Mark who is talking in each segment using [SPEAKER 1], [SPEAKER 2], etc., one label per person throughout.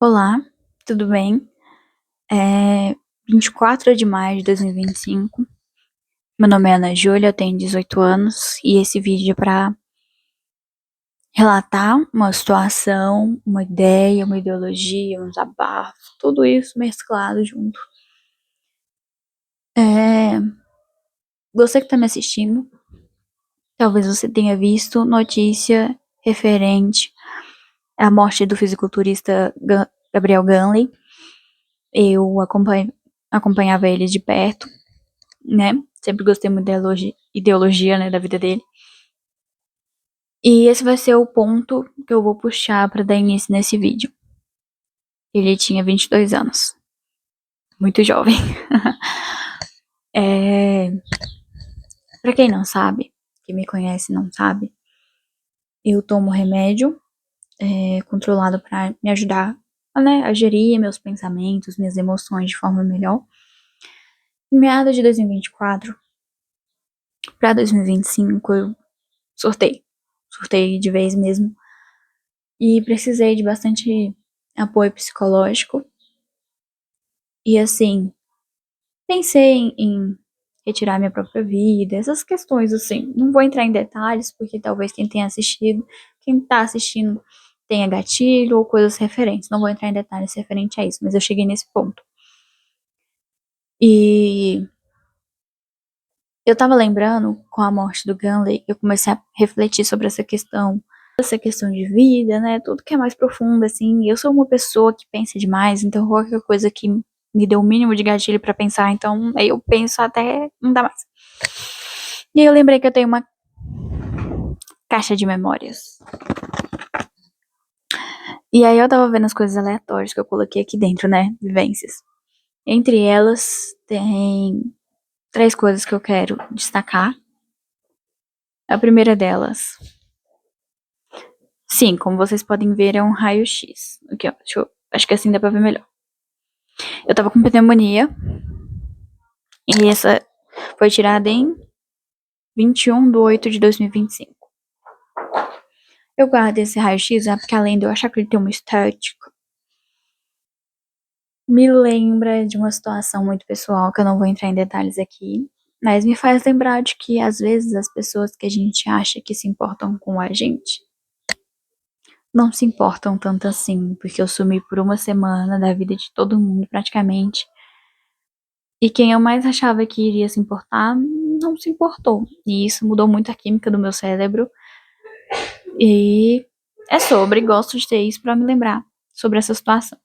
[SPEAKER 1] Olá, tudo bem? É 24 de maio de 2025. Meu nome é Ana Júlia, eu tenho 18 anos e esse vídeo é para relatar uma situação, uma ideia, uma ideologia, um desabafo, tudo isso mesclado junto. Você que está me assistindo, talvez você tenha visto notícia referente à morte do fisiculturista Gabriel Ganley. Eu acompanhava ele de perto, né? Sempre gostei muito da ideologia, né, da vida dele. E esse vai ser o ponto que eu vou puxar para dar início nesse vídeo. Ele tinha 22 anos. Muito jovem. Para quem não sabe, quem me conhece não sabe, eu tomo remédio controlado para me ajudar a gerir meus pensamentos, minhas emoções de forma melhor. Em meados de 2024 para 2025 eu surtei. Surtei de vez mesmo. E precisei de bastante apoio psicológico. E assim, pensei em retirar minha própria vida, essas questões assim. Não vou entrar em detalhes, porque talvez quem tá assistindo tenha gatilho ou coisas referentes. Não vou entrar em detalhes referente a isso, mas eu cheguei nesse ponto. E eu tava lembrando, com a morte do Ganley, eu comecei a refletir sobre essa questão de vida, né? Tudo que é mais profundo, assim. Eu sou uma pessoa que pensa demais, então qualquer coisa que me dê o mínimo de gatilho pra pensar, então aí eu penso até não dá mais. E aí eu lembrei que eu tenho uma caixa de memórias. E aí eu tava vendo as coisas aleatórias que eu coloquei aqui dentro, né? Vivências. Entre elas, tem 3 coisas que eu quero destacar. A primeira delas, sim, como vocês podem ver, é um raio-x. Aqui, ó, acho que assim dá pra ver melhor. Eu tava com pneumonia. E essa foi tirada em 21/8/2025. Eu guardo esse raio-x, porque além de eu achar que ele tem uma estética, me lembra de uma situação muito pessoal, que eu não vou entrar em detalhes aqui, mas me faz lembrar de que às vezes as pessoas que a gente acha que se importam com a gente não se importam tanto assim, porque eu sumi por uma semana da vida de todo mundo praticamente. E quem eu mais achava que iria se importar, não se importou. E isso mudou muito a química do meu cérebro. E gosto de ter isso pra me lembrar sobre essa situação.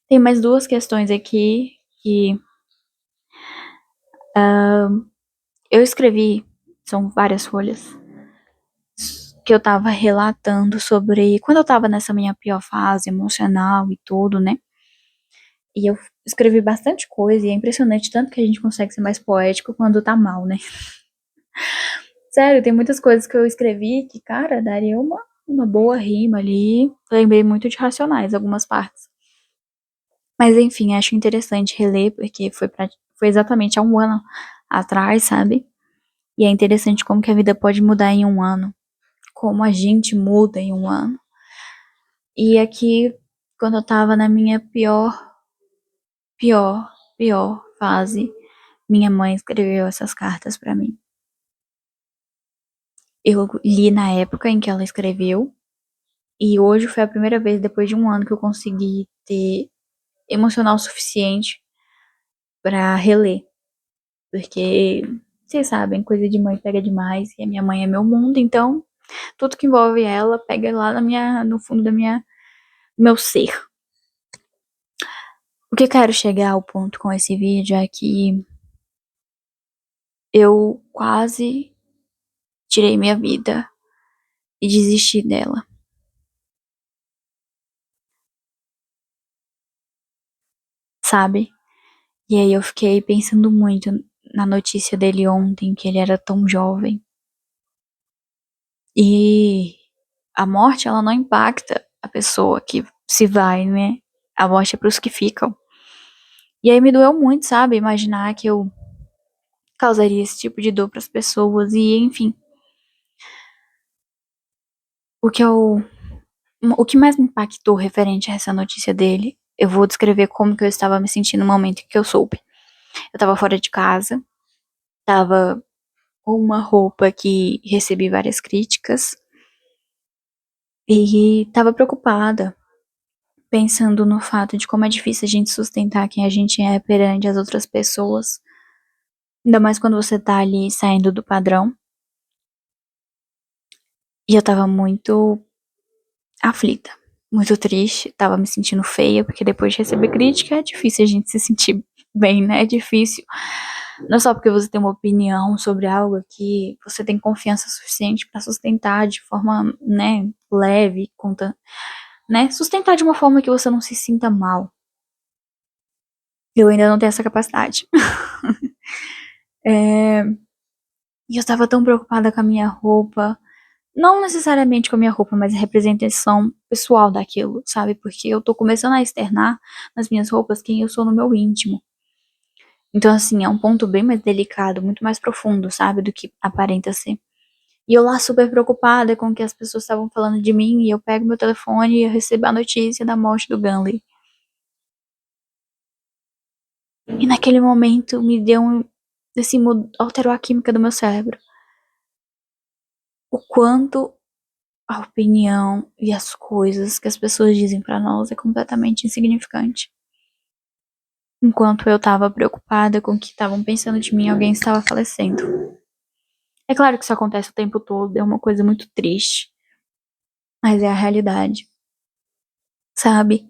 [SPEAKER 1] Tem mais 2 questões aqui que eu escrevi, são várias folhas, que eu tava relatando sobre quando eu tava nessa minha pior fase emocional e tudo, né? E eu escrevi bastante coisa e é impressionante tanto que a gente consegue ser mais poético quando tá mal, né? Sério, tem muitas coisas que eu escrevi que, cara, daria uma boa rima ali. Lembrei muito de Racionais, algumas partes. Mas enfim, acho interessante reler, porque foi exatamente há um ano atrás, sabe? E é interessante como que a vida pode mudar em um ano. Como a gente muda em um ano. E aqui, quando eu tava na minha pior fase, minha mãe escreveu essas cartas pra mim. Eu li na época em que ela escreveu, e hoje foi a primeira vez, depois de um ano, que eu consegui ter emocional suficiente pra reler. Porque, vocês sabem, coisa de mãe pega demais, e a minha mãe é meu mundo, então tudo que envolve ela pega lá no fundo meu ser. O que eu quero chegar ao ponto com esse vídeo é que eu quase tirei minha vida e desisti dela, sabe? E aí eu fiquei pensando muito na notícia dele ontem, que ele era tão jovem. E a morte, ela não impacta a pessoa que se vai, né? A morte é pros que ficam. E aí me doeu muito, sabe? Imaginar que eu causaria esse tipo de dor pras pessoas. E, enfim, o que eu O que mais me impactou referente a essa notícia dele, eu vou descrever como que eu estava me sentindo no momento em que eu soube. Eu tava fora de casa, tava com uma roupa que recebi várias críticas e tava preocupada, pensando no fato de como é difícil a gente sustentar quem a gente é perante as outras pessoas. Ainda mais quando você tá ali saindo do padrão. E eu tava muito aflita, muito triste, tava me sentindo feia, porque depois de receber crítica é difícil a gente se sentir bem, né? É difícil. Não é só porque você tem uma opinião sobre algo que você tem confiança suficiente pra sustentar de forma, né, leve, conta, né? Sustentar de uma forma que você não se sinta mal. Eu ainda não tenho essa capacidade. É, e eu tava tão preocupada com a minha roupa. Não necessariamente com a minha roupa, mas a representação pessoal daquilo, sabe? Porque eu tô começando a externar nas minhas roupas quem eu sou no meu íntimo. Então, assim, é um ponto bem mais delicado, muito mais profundo, sabe? Do que aparenta ser. E eu lá super preocupada com o que as pessoas estavam falando de mim, e eu pego meu telefone e eu recebo a notícia da morte do Gunley. E naquele momento me deu um. Assim, alterou a química do meu cérebro. O quanto a opinião e as coisas que as pessoas dizem pra nós é completamente insignificante. Enquanto eu tava preocupada com o que estavam pensando de mim, alguém estava falecendo. É claro que isso acontece o tempo todo, é uma coisa muito triste, mas é a realidade, sabe?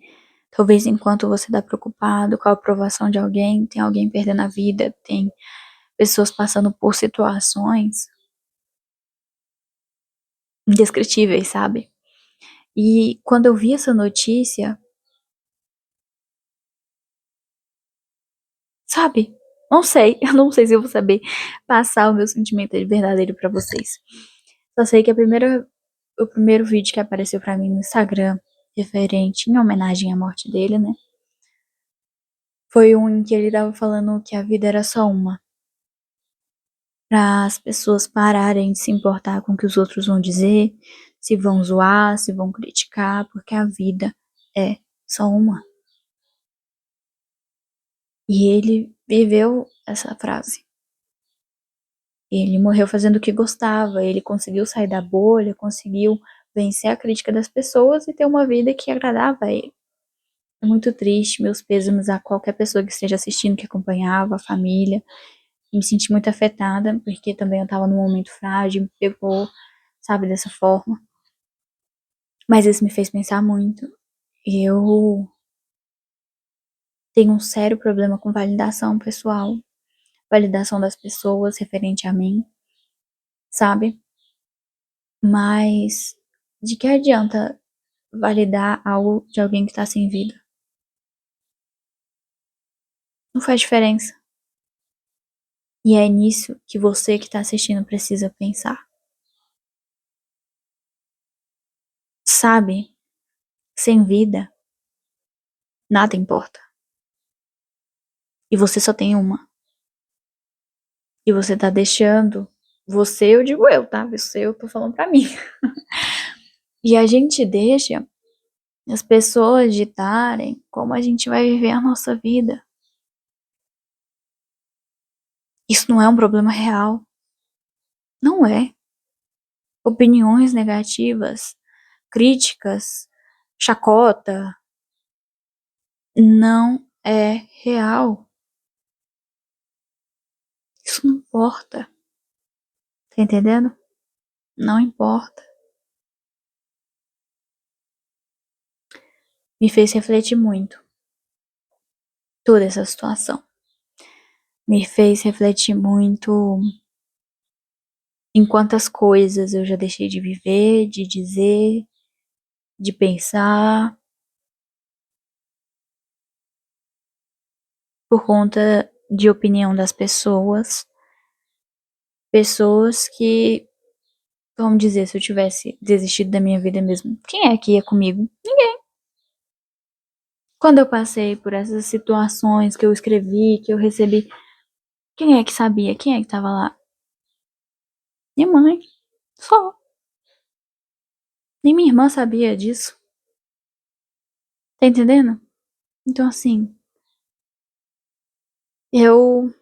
[SPEAKER 1] Talvez enquanto você tá preocupado com a aprovação de alguém, tem alguém perdendo a vida, tem pessoas passando por situações indescritíveis, sabe? E quando eu vi essa notícia, sabe? Não sei, eu não sei se eu vou saber passar o meu sentimento de verdadeiro pra vocês. Só sei que o primeiro vídeo que apareceu pra mim no Instagram, referente em homenagem à morte dele, né? Foi um em que ele tava falando que a vida era só uma. Para as pessoas pararem de se importar com o que os outros vão dizer, se vão zoar, se vão criticar, porque a vida é só uma. E ele viveu essa frase. Ele morreu fazendo o que gostava, ele conseguiu sair da bolha, conseguiu vencer a crítica das pessoas e ter uma vida que agradava a ele. É muito triste, meus pêsames a qualquer pessoa que esteja assistindo, que acompanhava, a família. Me senti muito afetada, porque também eu tava num momento frágil, me pegou, sabe, dessa forma. Mas isso me fez pensar muito. Eu tenho um sério problema com validação pessoal, validação das pessoas referente a mim, sabe? Mas de que adianta validar algo de alguém que tá sem vida? Não faz diferença. E é nisso que você que tá assistindo precisa pensar. Sabe? Sem vida, nada importa. E você só tem uma. E você tá deixando. Você, eu digo eu, tá? Você, eu tô falando pra mim. E a gente deixa as pessoas ditarem como a gente vai viver a nossa vida. Isso não é um problema real. Não é. Opiniões negativas, críticas, chacota, não é real. Isso não importa. Tá entendendo? Não importa. Me fez refletir muito toda essa situação. Me fez refletir muito em quantas coisas eu já deixei de viver, de dizer, de pensar, por conta de opinião das pessoas. Pessoas que, vamos dizer, se eu tivesse desistido da minha vida mesmo, quem é que ia comigo? Ninguém. Quando eu passei por essas situações que eu escrevi, que eu recebi, quem é que sabia? Quem é que tava lá? Minha mãe. Só. Nem minha irmã sabia disso. Tá entendendo? Então, assim, eu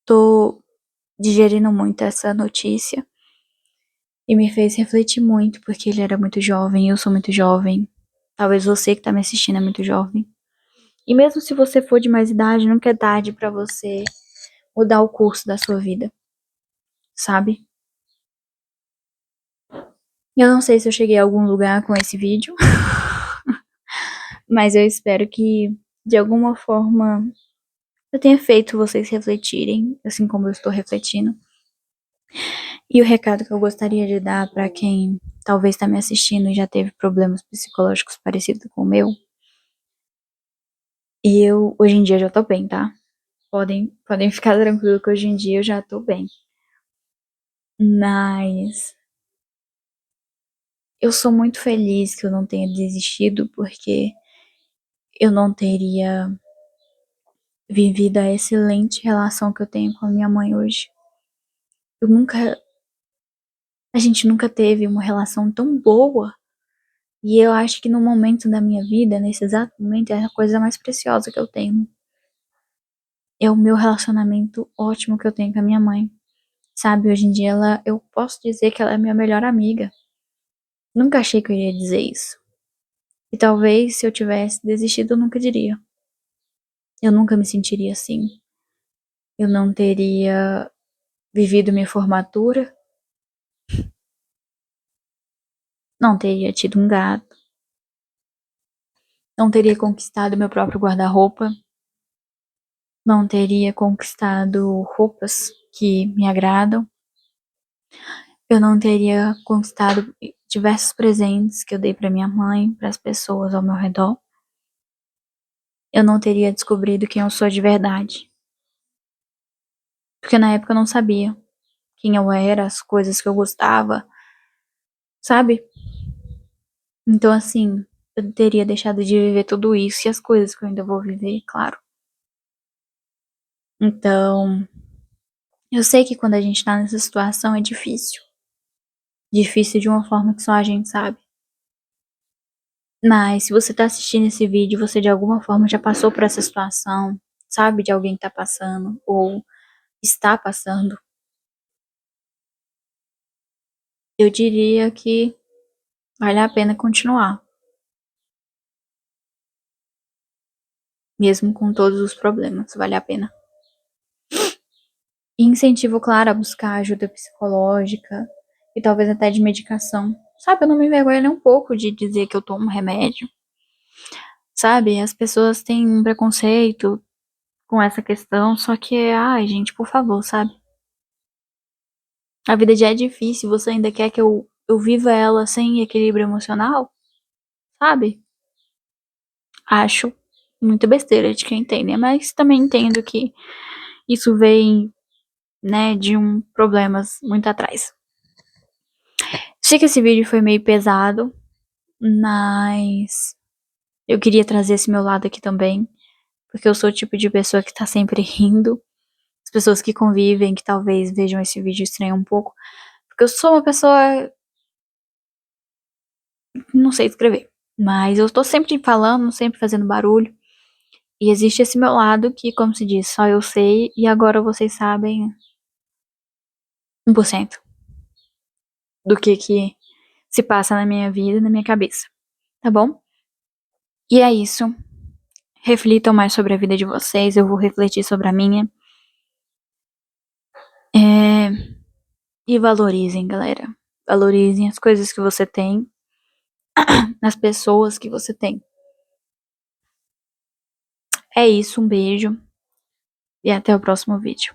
[SPEAKER 1] tô digerindo muito essa notícia e me fez refletir muito, porque ele era muito jovem, eu sou muito jovem. Talvez você que tá me assistindo é muito jovem. E mesmo se você for de mais idade, nunca é tarde pra você mudar o curso da sua vida, sabe? Eu não sei se eu cheguei a algum lugar com esse vídeo, mas eu espero que de alguma forma eu tenha feito vocês refletirem, assim como eu estou refletindo. E o recado que eu gostaria de dar pra quem talvez tá me assistindo e já teve problemas psicológicos parecidos com o meu, e eu hoje em dia já tô bem, tá? Podem ficar tranquilo que hoje em dia eu já tô bem. Mas eu sou muito feliz que eu não tenha desistido, porque eu não teria vivido a excelente relação que eu tenho com a minha mãe hoje. Eu nunca, a gente nunca teve uma relação tão boa. E eu acho que no momento da minha vida, nesse exato momento, é a coisa mais preciosa que eu tenho. É o meu relacionamento ótimo que eu tenho com a minha mãe. Sabe, hoje em dia eu posso dizer que ela é minha melhor amiga. Nunca achei que eu iria dizer isso. E talvez se eu tivesse desistido, eu nunca diria. Eu nunca me sentiria assim. Eu não teria vivido minha formatura, não teria tido um gato, não teria conquistado meu próprio guarda-roupa, não teria conquistado roupas que me agradam, eu não teria conquistado diversos presentes que eu dei para minha mãe, para as pessoas ao meu redor. Eu não teria descobrido quem eu sou de verdade. Porque na época eu não sabia quem eu era, as coisas que eu gostava, sabe? Então, assim, eu teria deixado de viver tudo isso e as coisas que eu ainda vou viver, claro. Então, eu sei que quando a gente tá nessa situação é difícil. Difícil de uma forma que só a gente sabe. Mas se você tá assistindo esse vídeo, você de alguma forma já passou por essa situação, sabe de alguém que tá passando ou está passando, eu diria que vale a pena continuar, mesmo com todos os problemas, vale a pena. E incentivo, claro, a buscar ajuda psicológica e talvez até de medicação. Sabe, eu não me envergonho nem um pouco de dizer que eu tomo remédio. Sabe, as pessoas têm um preconceito com essa questão, só que, ai, gente, por favor, sabe? A vida já é difícil, você ainda quer que eu viva ela sem equilíbrio emocional? Sabe? Acho muita besteira de quem tem, né? Mas também entendo que isso vem, né, de um problemas muito atrás. Sei que esse vídeo foi meio pesado, mas eu queria trazer esse meu lado aqui também, porque eu sou o tipo de pessoa que tá sempre rindo. As pessoas que convivem, que talvez vejam esse vídeo estranham um pouco, porque eu sou uma pessoa, não sei escrever, mas eu tô sempre falando, sempre fazendo barulho. E existe esse meu lado que, como se diz, só eu sei e agora vocês sabem 1% do que se passa na minha vida, na minha cabeça, tá bom? E é isso. Reflitam mais sobre a vida de vocês, eu vou refletir sobre a minha. E valorizem, galera. Valorizem as coisas que você tem, as pessoas que você tem. É isso, um beijo e até o próximo vídeo.